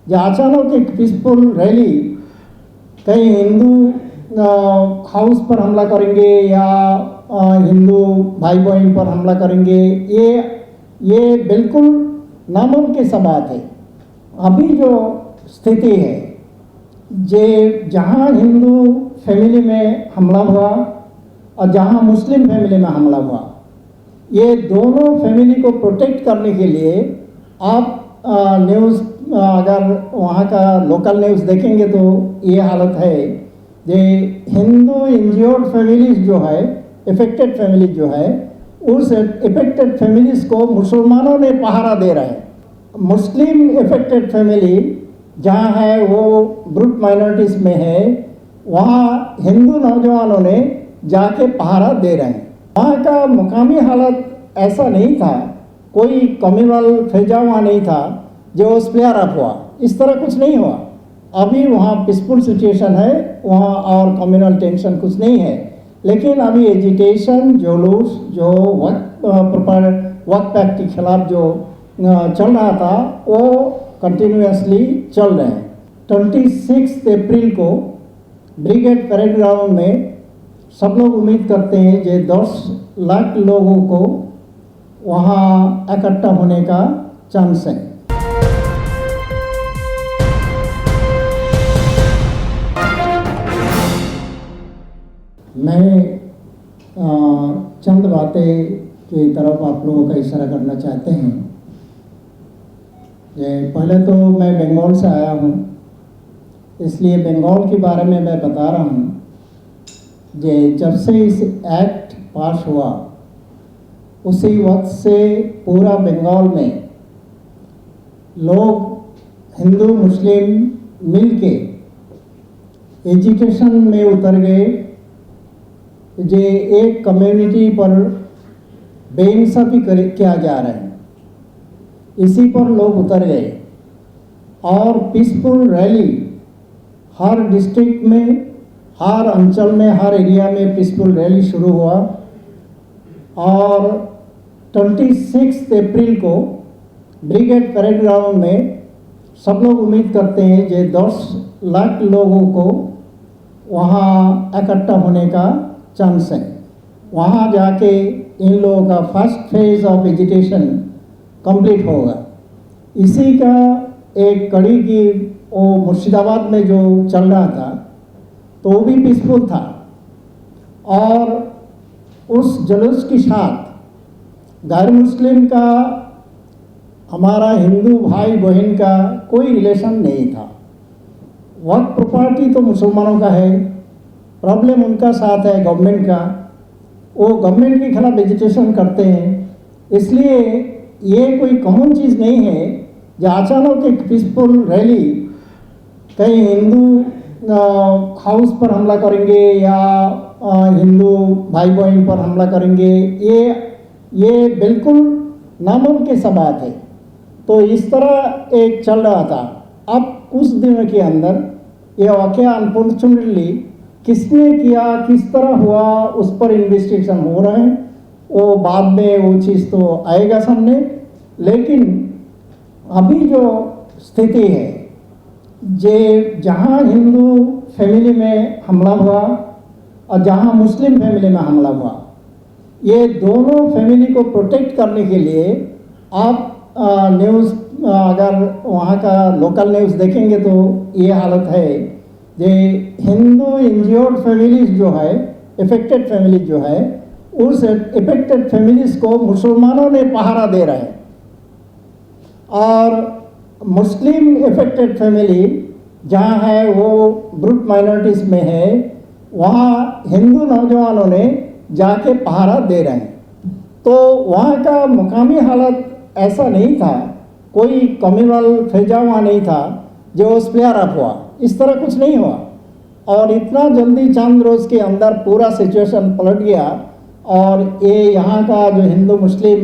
जो अचानक एक पीसफुल रैली कहीं हिंदू हाउस पर हमला करेंगे या हिंदू भाई बहन पर हमला करेंगे, ये बिल्कुल नामुमकिन सा बात है। अभी जो स्थिति है, जहाँ हिंदू फैमिली में हमला हुआ और जहाँ मुस्लिम फैमिली में हमला हुआ, ये दोनों फैमिली को प्रोटेक्ट करने के लिए आप न्यूज़ अगर वहाँ का लोकल न्यूज़ देखेंगे तो ये हालत है कि हिंदू इंज्योर्ड फैमिलीज जो है, इफेक्टेड फैमिलीज जो है, उस इफेक्टेड फैमिलीज को मुसलमानों ने पहरा दे रहे हैं। मुस्लिम इफेक्टेड फैमिली जहाँ है वो ब्रूट माइनॉरिटीज़ में है, वहाँ हिंदू नौजवानों ने जाके पहरा दे रहे हैं। वहाँ का मुकामी हालत ऐसा नहीं था, कोई कम्युनल फैजा हुआ नहीं था जो स्प्लेयर अप हुआ, इस तरह कुछ नहीं हुआ। अभी वहाँ पीसफुल सिचुएशन है, वहाँ और कम्युनल टेंशन कुछ नहीं है। लेकिन अभी एजिटेशन, जुलूस जो वक्त पैक्ट के खिलाफ जो चल रहा था वो कंटिन्यूसली चल रहे हैं। 26 अप्रैल को ब्रिगेड परेड ग्राउंड में सब लोग उम्मीद करते हैं कि 10 लाख लोगों को वहाँ इकट्ठा होने का चांस है। मैं चंद बातें की तरफ आप लोगों का इशारा करना चाहते हैं। पहले तो मैं बंगाल से आया हूँ, इसलिए बंगाल के बारे में मैं बता रहा हूँ। जब से इस एक्ट पास हुआ उसी वक्त से पूरा बंगाल में लोग हिंदू मुस्लिम मिलके एजुकेशन में उतर गए। एक कम्युनिटी पर बेइंसाफी किया जा रहा है, इसी पर लोग उतर गए और पीसफुल रैली हर डिस्ट्रिक्ट में, हर अंचल में, हर एरिया में पीसफुल रैली शुरू हुआ। और 26 अप्रैल को ब्रिगेड परेड ग्राउंड में सब लोग उम्मीद करते हैं कि 10 लाख लोगों को वहाँ इकट्ठा होने का चांस है। वहाँ जाके इन लोगों का first phase of education complete होगा। इसी का एक कड़ी की वो मुर्शिदाबाद में जो चल रहा था तो वो भी पीसफुल था, और उस जुलूस के साथ गैर मुस्लिम का, हमारा हिंदू भाई बहन का कोई रिलेशन नहीं था। वक्त प्रॉपर्टी तो मुसलमानों का है, प्रॉब्लम उनका साथ है गवर्नमेंट का, वो गवर्नमेंट के खिलाफ एजिटेशन करते हैं। इसलिए ये कोई कॉमन चीज़ नहीं है जो अचानक एक पीसफुल रैली कहीं हिंदू हाउस पर हमला करेंगे या हिंदू भाई बहन पर हमला करेंगे, ये बिल्कुल नामुमकिन सा बात है। तो इस तरह एक चल रहा था। अब कुछ दिनों के अंदर ये वाक़या अनफॉर्चुनेटली किसने किया, किस तरह हुआ, उस पर इन्वेस्टिगेशन हो रहा है। वो बाद में वो चीज़ तो आएगा सामने। लेकिन अभी जो स्थिति है, जहाँ हिंदू फैमिली में हमला हुआ और जहाँ मुस्लिम फैमिली में हमला हुआ, ये दोनों फैमिली को प्रोटेक्ट करने के लिए आप न्यूज़ अगर वहाँ का लोकल न्यूज़ देखेंगे तो ये हालत है कि हिंदू इंज्योर्ड फैमिलीज जो है, इफेक्टेड फैमिलीज जो है, उस इफेक्टेड फैमिलीज को मुसलमानों ने पहरा दे रहे हैं। और मुस्लिम इफेक्टेड फैमिली जहाँ है वो ब्रूट माइनॉरिटीज़ में है, वहाँ हिंदू नौजवानों ने जाके पहरा दे रहे हैं। तो वहाँ का मुकामी हालत ऐसा नहीं था, कोई कम्युनल फैजा हुआ नहीं था जो स्प्लेयर अप हुआ, इस तरह कुछ नहीं हुआ। और इतना जल्दी चंद रोज़ के अंदर पूरा सिचुएशन पलट गया और ये यहाँ का जो हिंदू मुस्लिम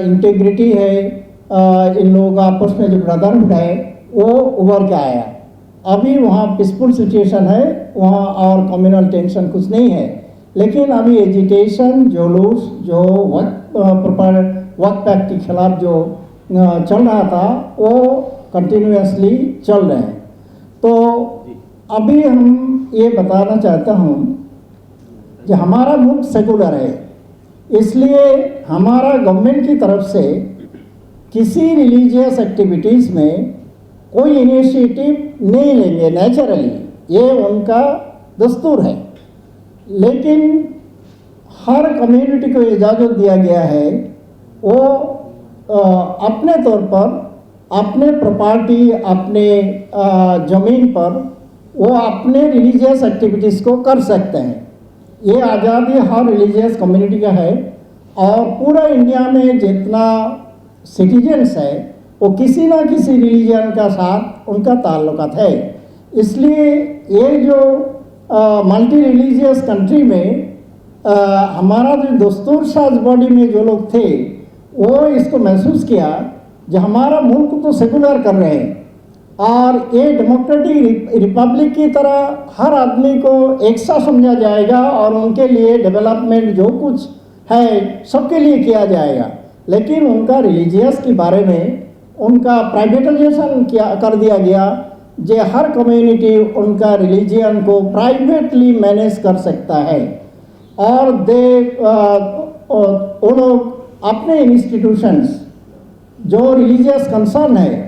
इंटीग्रिटी है, इन लोगों का आपस में जो ब्रदरहुड है वो उभर के आया। अभी वहाँ पीसफुल सिचुएशन है, वहाँ और कम्युनल टेंशन कुछ नहीं है। लेकिन अभी एजिटेशन, जुलूस जो वक्त पैक्ट के खिलाफ जो चल रहा था वो कंटिन्यूसली चल रहे हैं। तो अभी हम ये बताना चाहता हूँ कि हमारा मुल्क सेकुलर है, इसलिए हमारा गवर्नमेंट की तरफ से किसी रिलीजियस एक्टिविटीज़ में कोई इनिशिएटिव नहीं लेंगे नेचुरली, ये उनका दस्तूर है। लेकिन हर कम्युनिटी को इजाज़त दिया गया है वो अपने तौर पर अपने प्रॉपर्टी, अपने ज़मीन पर वो अपने रिलीजियस एक्टिविटीज़ को कर सकते हैं। ये आज़ादी हर रिलीजियस कम्युनिटी का है और पूरा इंडिया में जितना सिटीजन्स है वो किसी ना किसी रिलीजन का साथ उनका ताल्लुकात है। इसलिए ये जो मल्टी रिलीजियस कंट्री में हमारा जो दस्तूर साज बॉडी में जो लोग थे वो इसको महसूस किया जो हमारा मुल्क तो सेकुलर कर रहे हैं और ये डेमोक्रेटिक रिपब्लिक की तरह हर आदमी को एक सा समझा जाएगा और उनके लिए डेवलपमेंट जो कुछ है सबके लिए किया जाएगा। लेकिन उनका रिलीजियस के बारे में उनका प्राइवेटाइजेशन किया कर दिया गया, जो हर कम्युनिटी उनका रिलीजियन को प्राइवेटली मैनेज कर सकता है और वो लोग अपने इंस्टीट्यूशंस जो रिलीजियस कंसर्न है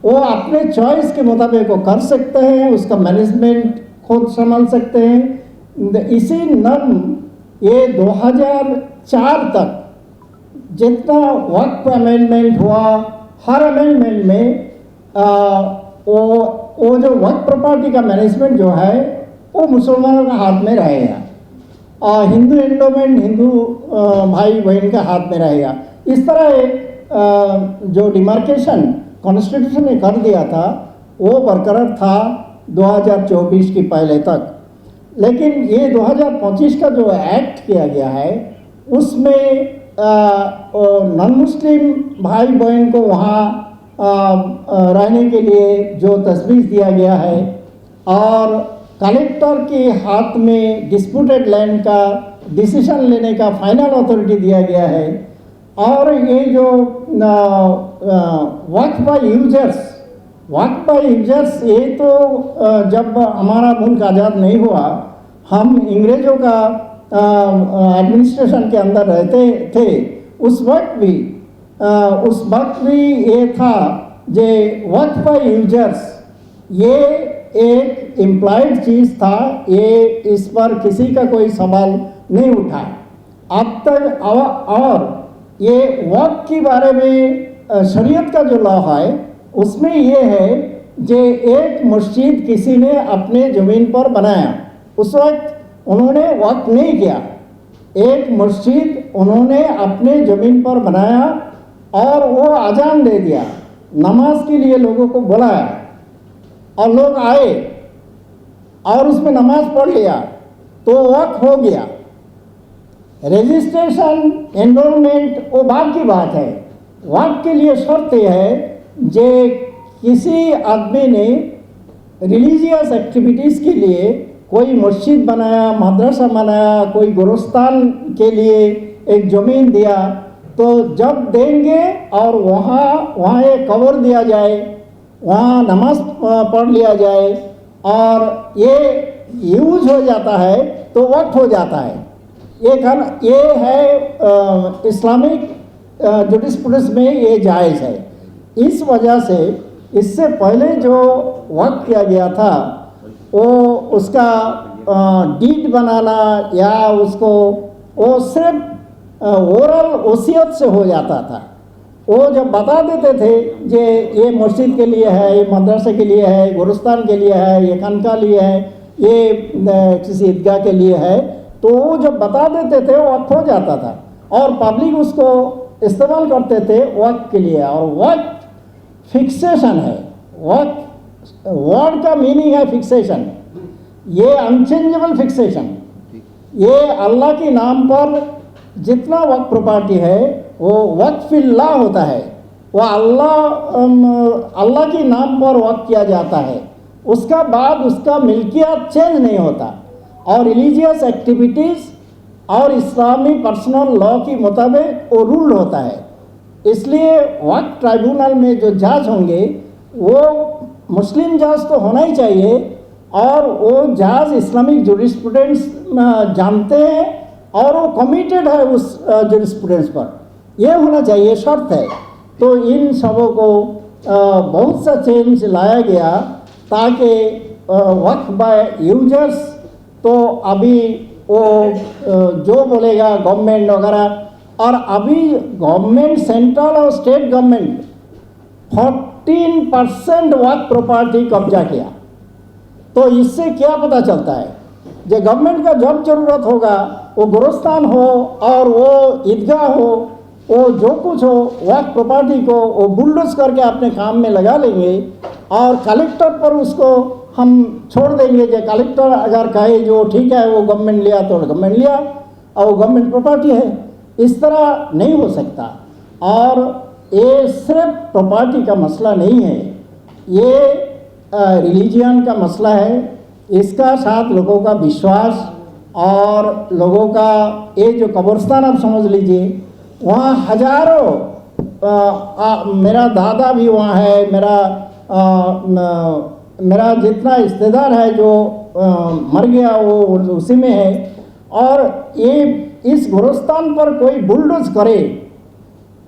वो अपने चॉइस के मुताबिक वो कर सकते हैं, उसका मैनेजमेंट खुद संभाल सकते हैं। इसी नर्म ये 2004 तक जितना वक्फ अमेंडमेंट हुआ, हर अमेंडमेंट में वो जो वक्फ प्रॉपर्टी का मैनेजमेंट जो है वो मुसलमानों का हाथ में रहेगा, हिंदू एंडोमेंट हिंदू भाई बहन के हाथ में रहेगा। इस तरह जो डिमार्केशन कॉन्स्टिट्यूशन ने कर दिया था वो बरकरार था 2024 के पहले तक। लेकिन ये 2025 का जो एक्ट किया गया है उसमें नॉन मुस्लिम भाई बहन को वहाँ रहने के लिए जो तजवीज़ दिया गया है और कलेक्टर के हाथ में डिस्प्यूटेड लैंड का डिसीजन लेने का फाइनल अथॉरिटी दिया गया है और ये जो वक्फ बाय यूजर्स ये तो जब हमारा मुल्क आज़ाद नहीं हुआ हम अंग्रेज़ों का एडमिनिस्ट्रेशन के अंदर रहते थे, उस वक्त भी ये था जे वक्फ बाय यूजर्स ये एक इम्प्लॉयड चीज़ था, ये इस पर किसी का कोई सवाल नहीं उठा अब तक। और ये वक्फ के बारे में शरीयत का जो लॉ है उसमें ये है जे एक मस्जिद किसी ने अपने ज़मीन पर बनाया, उस वक्त उन्होंने वक्फ नहीं किया, एक मस्जिद उन्होंने अपने ज़मीन पर बनाया और वो अजान दे दिया, नमाज के लिए लोगों को बुलाया और लोग आए और उसमें नमाज पढ़ लिया तो वक्फ हो गया। रजिस्ट्रेशन एनरोलमेंट वो बाद की बात है। वक्फ के लिए शर्त यह है जे किसी आदमी ने रिलीजियस एक्टिविटीज़ के लिए कोई मस्जिद बनाया, मदरसा बनाया, कोई गुरुस्तान के लिए एक ज़मीन दिया तो जब देंगे और वहाँ एक कवर दिया जाए, वहाँ नमाज पढ़ लिया जाए और ये यूज हो जाता है तो वक्फ हो जाता है। ये है इस्लामिक जुडिस्प्रूडेंस में ये जायज़ है। इस वजह से इससे पहले जो वक्फ किया गया था वो उसका डीड बनाना या उसको वो सिर्फ ओरल वसीयत से हो जाता था। वो जब बता देते थे कि ये मस्जिद के लिए है, ये मदरसे के लिए है, गुरुस्तान के लिए है, ये खानका लिए है, ये किसी ईदगाह के लिए है, तो वो जब बता देते थे वो वक्फ हो जाता था और पब्लिक उसको इस्तेमाल करते थे वक्फ के लिए। और वक्फ फिक्सेशन है, वक्फ वर्ड का मीनिंग है फिक्सेशन, ये अनचेंजेबल फिक्सेशन। ये अल्लाह के नाम पर जितना वक्फ प्रॉपर्टी है वो वक्फिल्लाह होता है, वो अल्लाह के नाम पर वक्फ किया जाता है, उसका बाद उसका मिल्कियत चेंज नहीं होता। और रिलीजियस एक्टिविटीज़ और इस्लामी पर्सनल लॉ के मुताबिक वो रूल होता है। इसलिए वक्फ ट्राइब्यूनल में जो जज होंगे वो मुस्लिम जज तो होना ही चाहिए और वो जज इस्लामिक जुरिस्प्रूडेंस जानते हैं और वो कमिटेड है उस जुरिस्प्रूडेंस पर, ये होना चाहिए, शर्त है। तो इन सबों को बहुत सा चेंज लाया गया ताकि वक्फ बाय यूजर्स तो अभी वो जो बोलेगा गवर्नमेंट वगैरह, और अभी गवर्नमेंट सेंट्रल और स्टेट गवर्नमेंट 14% वक्फ प्रॉपर्टी कब्जा किया। तो इससे क्या पता चलता है, जो गवर्नमेंट का जब जरूरत होगा वो गोरस्तान हो और वो ईदगाह हो, वो जो कुछ हो, वक्फ प्रॉपर्टी को वो बुलडोज करके अपने काम में लगा लेंगे और कलेक्टर पर उसको हम छोड़ देंगे। जो कलेक्टर अगर कहे जो ठीक है वो गवर्नमेंट लिया तो गवर्नमेंट लिया और वो गवर्नमेंट प्रॉपर्टी है, इस तरह नहीं हो सकता। और ये सिर्फ प्रॉपर्टी का मसला नहीं है, ये रिलीजियन का मसला है। इसका साथ लोगों का विश्वास और लोगों का ये जो कब्रिस्तान आप समझ लीजिए, वहाँ हजारों मेरा दादा भी वहाँ है, मेरा जितना रिश्तेदार है जो मर गया वो उसी में है। और ये इस गोरस्तान पर कोई बुलडोज करे,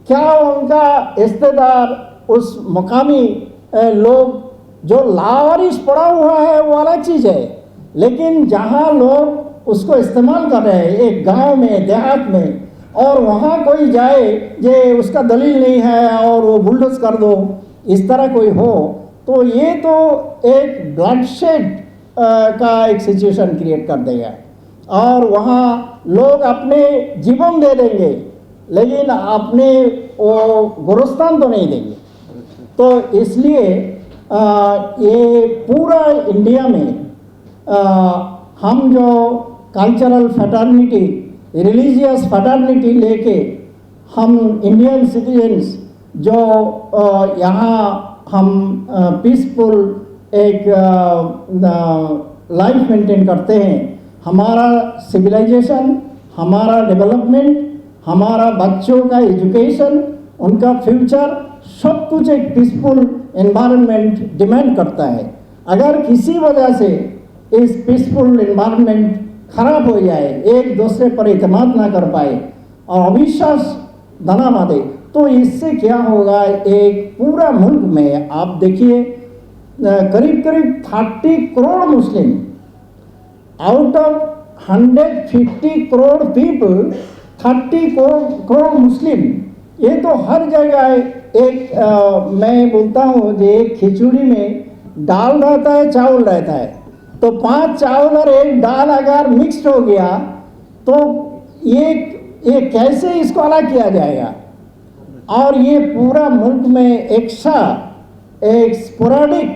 क्या उनका रिश्तेदार उस मकामी लोग जो लावारिस पड़ा हुआ है वो अलग चीज़ है, लेकिन जहाँ लोग उसको इस्तेमाल कर रहे हैं एक गांव में देहात में, और वहाँ कोई जाए जे उसका दलील नहीं है और वो बुलडोज कर दो, इस तरह कोई हो तो ये तो एक ब्लडशेड का एक सिचुएशन क्रिएट कर देगा और वहाँ लोग अपने जीवन दे देंगे लेकिन अपने वो गोरस्तान तो नहीं देंगे। तो इसलिए ये पूरा इंडिया में हम जो कल्चरल फैटर्निटी, रिलीजियस फैटर्निटी लेके हम इंडियन सिटीजन्स जो यहाँ हम पीसफुल एक लाइफ मेंटेन करते हैं, हमारा सिविलाइजेशन, हमारा डेवलपमेंट, हमारा बच्चों का एजुकेशन, उनका फ्यूचर, सब कुछ एक पीसफुल एनवायरनमेंट डिमांड करता है। अगर किसी वजह से इस पीसफुल एनवायरनमेंट खराब हो जाए, एक दूसरे पर इत्मीनान ना कर पाए और अविश्वास बना बांधे, तो इससे क्या होगा, एक पूरा मुल्क में आप देखिए करीब करीब 30 crore Muslim out of 150 crore people, 30 crore Muslim, ये तो हर जगह एक मैं बोलता हूँ जो एक खिचड़ी में दाल रहता है, चावल रहता है, तो 5 चावल और 1 दाल अगर मिक्स हो गया तो ये कैसे इसको अलग किया जाएगा। और ये पूरा मुल्क में एक स्पोराडिक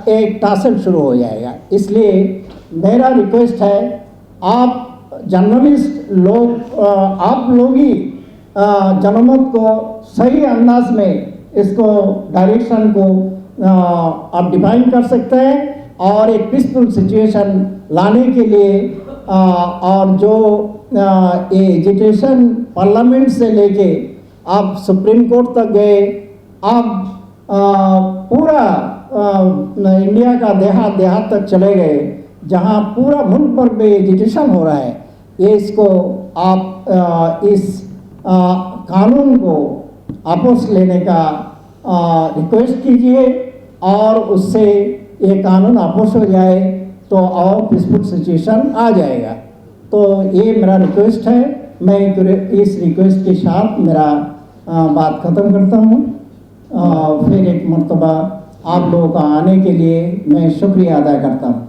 एक टासल शुरू हो जाएगा। इसलिए मेरा रिक्वेस्ट है, आप जर्नलिस्ट लोग, आप लोग ही जनमत को सही अंदाज में इसको डायरेक्शन को आप डिफाइन कर सकते हैं और एक पीसफुल सिचुएशन लाने के लिए और जो एजुकेशन पार्लियामेंट से लेके आप सुप्रीम कोर्ट तक गए, आप पूरा इंडिया का देहात तक चले गए, जहां पूरा मुल्क पर भी एजुकेशन हो रहा है, ये इसको आप इस कानून को वापस लेने का रिक्वेस्ट कीजिए और उससे ये कानून वापस हो जाए तो और पीसफुल सिचुएशन आ जाएगा। तो ये मेरा रिक्वेस्ट है। मैं इस रिक्वेस्ट के साथ मेरा बात ख़त्म करता हूँ। फिर एक मर्तबा आप लोगों का आने के लिए मैं शुक्रिया अदा करता हूँ।